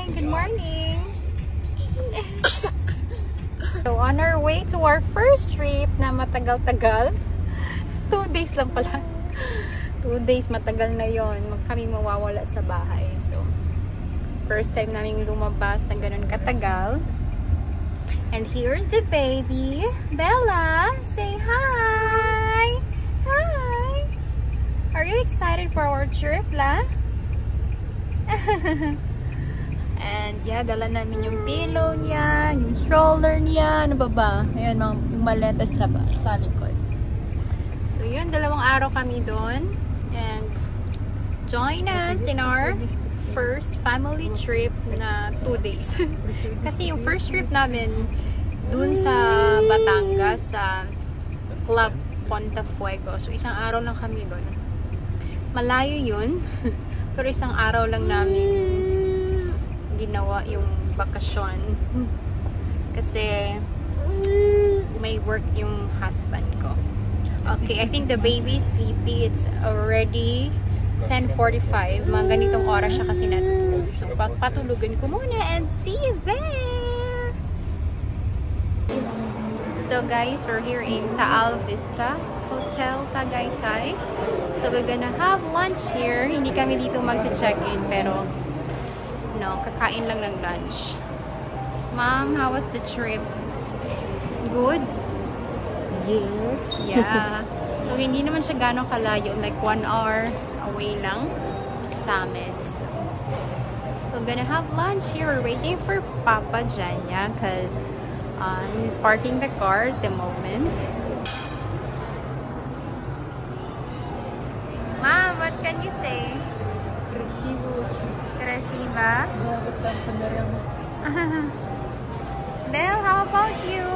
Hi! Good morning! So, on our way to our first trip na matagal-tagal. 2 days lang pala. 2 days, matagal na yon. Kami mawawala sa bahay. So, first time naming lumabas na ganun katagal. And here's the baby. Bella, say hi! Hi! Are you excited for our trip, La? And yeah, dala namin yung pillow niya, yung stroller niya, ano ba? Ayan, yung maleta sa likod. So yun, 2 araw kami doon. And join us in our first family trip na 2 days. Kasi yung first trip namin dun sa Batangas, sa Club Ponta Fuego. So 1 araw lang kami doon. Malayo yun. Pero 1 araw lang namin ginawa yung bakasyon. Kasi may work yung husband ko. Okay, I think the baby is sleepy. It's already 10:45. Mga ganitong oras siya kasi natulog. So, patulugan ko muna and see you there! So guys, we're here in Taal Vista Hotel, Tagaytay. So we're gonna have lunch here. Hindi kami dito mag-check-in, pero no, kakain lang ng lunch. Mom, how was the trip? Good? Yes. Yeah. So hindi naman siya gano'ng kalayo, like 1 hour away lang sa amin. So we're gonna have lunch here. We're waiting for Papa Janya because he's parking the car at the moment. Mom, what can you say? Krasiva? Belle, how about you?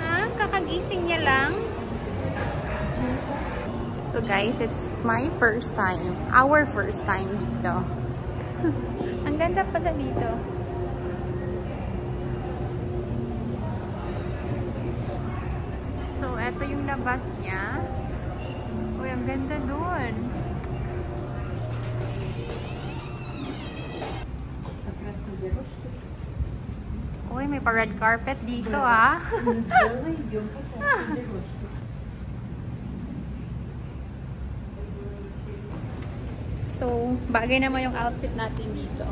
Ha? Kakagising niya lang? So guys, it's my first time. Our first time dito. Ang ganda pala dito. So, eto yung labas niya. Uy, ang ganda dun. Uy, may pa-red carpet dito, ah. So, bagay naman yung outfit natin dito.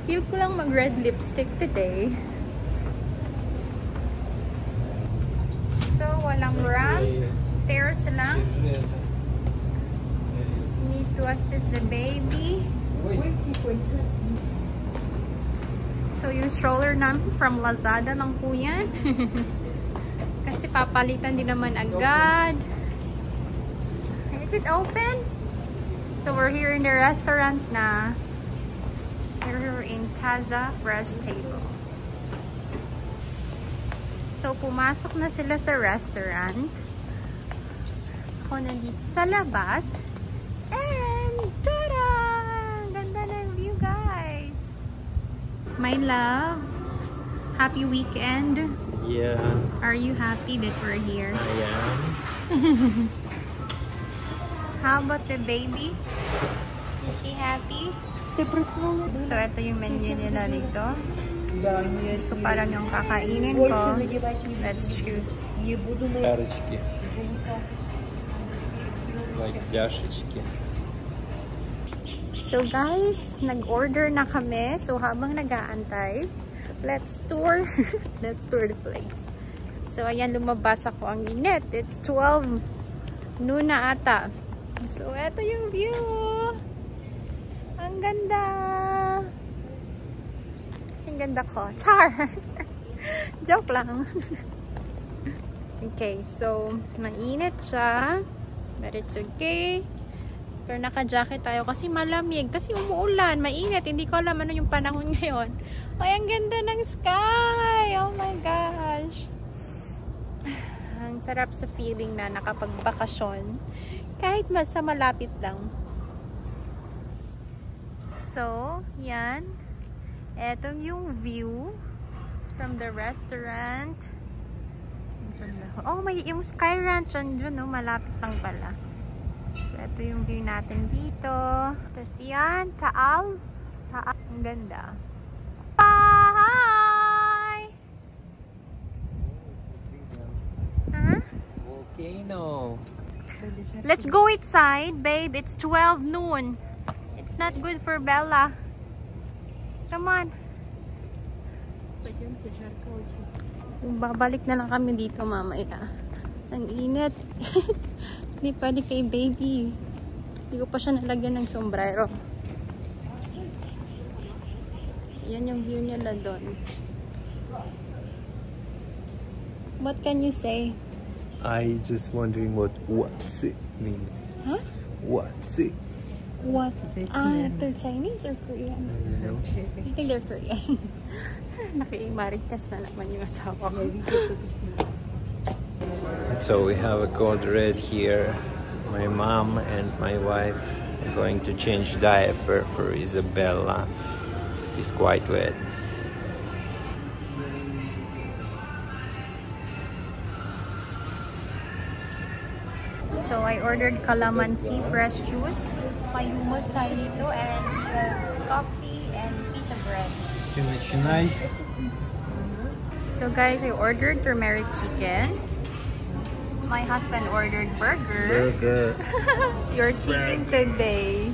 Feel ko lang mag-red lipstick today. So, walang ramp. Stairs lang. Need to assist the baby. So, yung stroller namin from Lazada lang po yan. Kasi papalitan din naman agad. Is it open? So, we're here in the restaurant na. We're here in Taza Fresh Table. So, pumasok na sila sa restaurant. Ako nandito sa labas. And, tada! Ganda ng view, guys! My love, happy weekend. Yeah. Are you happy that we're here? I am. How about the baby? Is she happy? So, ito yung menu nila dito. So, parang yung kakainin ko. Let's choose. Парочки. Like пляшечки. So guys, nag-order na kami. So habang nag-aantay, let's tour. Let's tour the place. So ayan, lumabas ako. Ang init. It's 12 noon na ata. So eto yung view. Ang ganda. Kasing ganda ko. Char! Joke lang. Okay, so mainit siya. But it's okay. Pero naka-jacket tayo kasi malamig. Kasi umuulan, mainit. Hindi ko alam ano yung panahon ngayon. Ay, ang ganda ng sky! Oh my gosh! Ang sarap sa feeling na nakapagbakasyon. Kahit sa malapit lang. So, yan. Etong yung view from the restaurant. Oh, may yung Sky Ranch andun, no? Malapit lang pala. So, ito yung view natin dito. Tapos Yan, Taal. Taal. Ang ganda. Hi! Huh? Volcano. Let's go inside, babe. It's 12 noon. It's not good for Bella. Come on. So, babalik na lang kami dito mamaya. Ang init. Hindi pwede kay baby. Hindi ko pa siya nalagyan ng sombrero. Yan yung view nila doon. What can you say? I just wondering what what's it means. Huh? What's it? What? They're Chinese or Korean? I don't know. I think they're Korean. Nakimaritas na naman yung asawa ko. So we have a cold red here. My mom and my wife are going to change diaper for Isabella. It is quite wet. So I ordered calamansi fresh juice, hummus salito, and coffee and pita bread. So guys, I ordered turmeric chicken. My husband ordered burger. Your chicken today.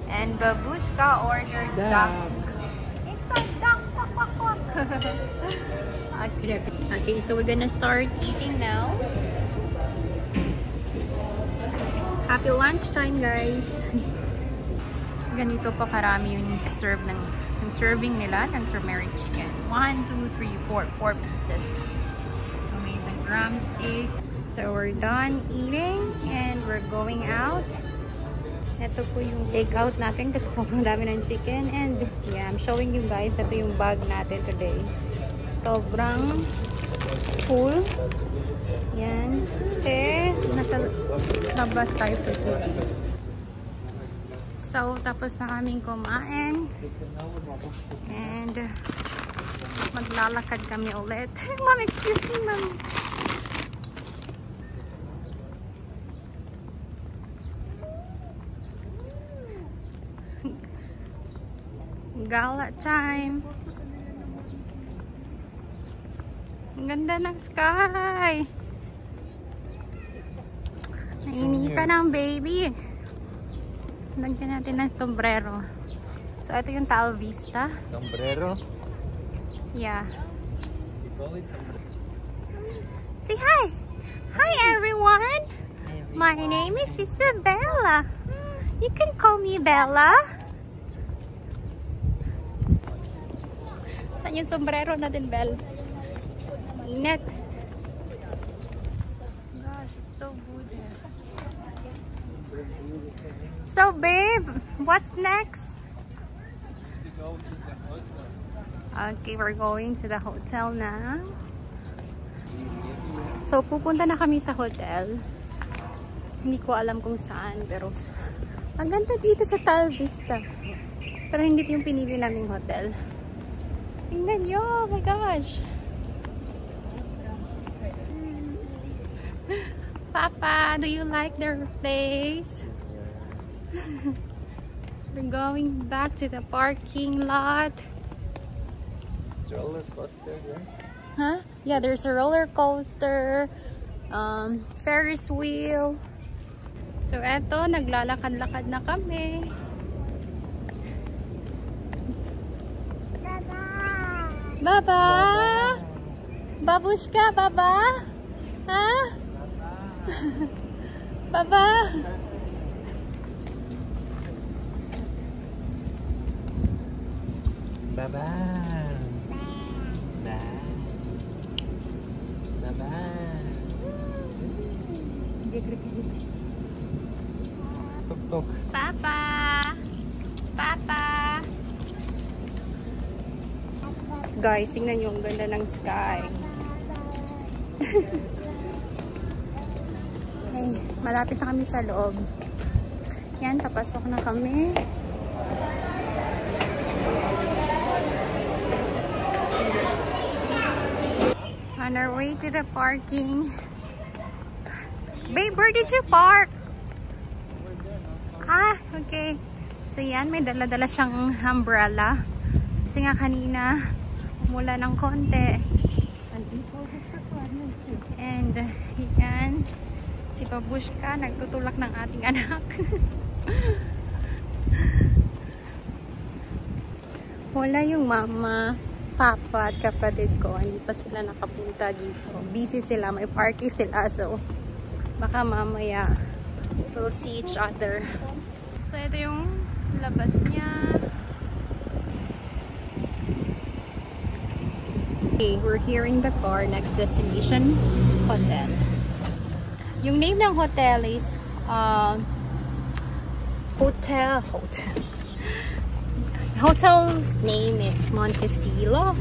And Babushka ordered duck. It's a duck. Quack, quack, quack. Okay, so we're gonna start eating now. Happy lunchtime, guys. Ganito pa karami yung serving nila ng turmeric chicken. 1, 2, 3, 4 pieces. So may isang drumstick. So we're done eating and we're going out. Ito po yung take-out natin kasi sobrang dami ng chicken. And yeah, I'm showing you guys, ito yung bag natin today. Sobrang full. Yan. Kasi nasa labas tayo for 2 days. So, tapos na kaming kumain. And maglalakad kami ulit. Mom, excuse me, mom. Gala time. Ang ganda ng sky. Nainita ng baby. Lagyan natin ng sombrero. So, ito yung Taal Vista. Sombrero? Yeah. You call it sombrero? Say hi! Hi, everyone! My name is Isabella. You can call me Bella. Saan yung sombrero natin, Belle? Init. Gosh, it's so good. So, babe, what's next? Okay, we're going to the hotel now. So, pupunta na kami sa hotel. Hindi ko alam kung saan, pero ang ganda dito sa Taal Vista. Pero hindi ito yung pinili naming hotel. Tingnan nyo, oh my gosh. Papa, do you like their place? We're going back to the parking lot. Roller coaster there? Huh? Yeah, there's a roller coaster, Ferris wheel. So eto, naglalakad-lakad na kami. Baba! Babushka, baba? Ha? Baba! Baba. Baba. Tok tok. Papa! Papa! Guys, tingnan nyo, ang ganda ng sky. Ay, malapit na kami sa loob. Yan, papasok na kami. On our way to the parking. Babe, where did you park? Ah, okay. So yan, may dala-dala siyang umbrella. Kasi nga kanina, umula ng konti. And yan, si Babushka nagtutulak ng ating anak. Wala yung mama, papa at kapatid ko. Hindi pa sila nakapunta dito. Busy sila, may party sila. So baka mamaya we'll see each other. So ito yung labas niya. Okay, we're here in the car. Next destination, hotel. Yung name ng hotel is Hotel's name is Montecillo.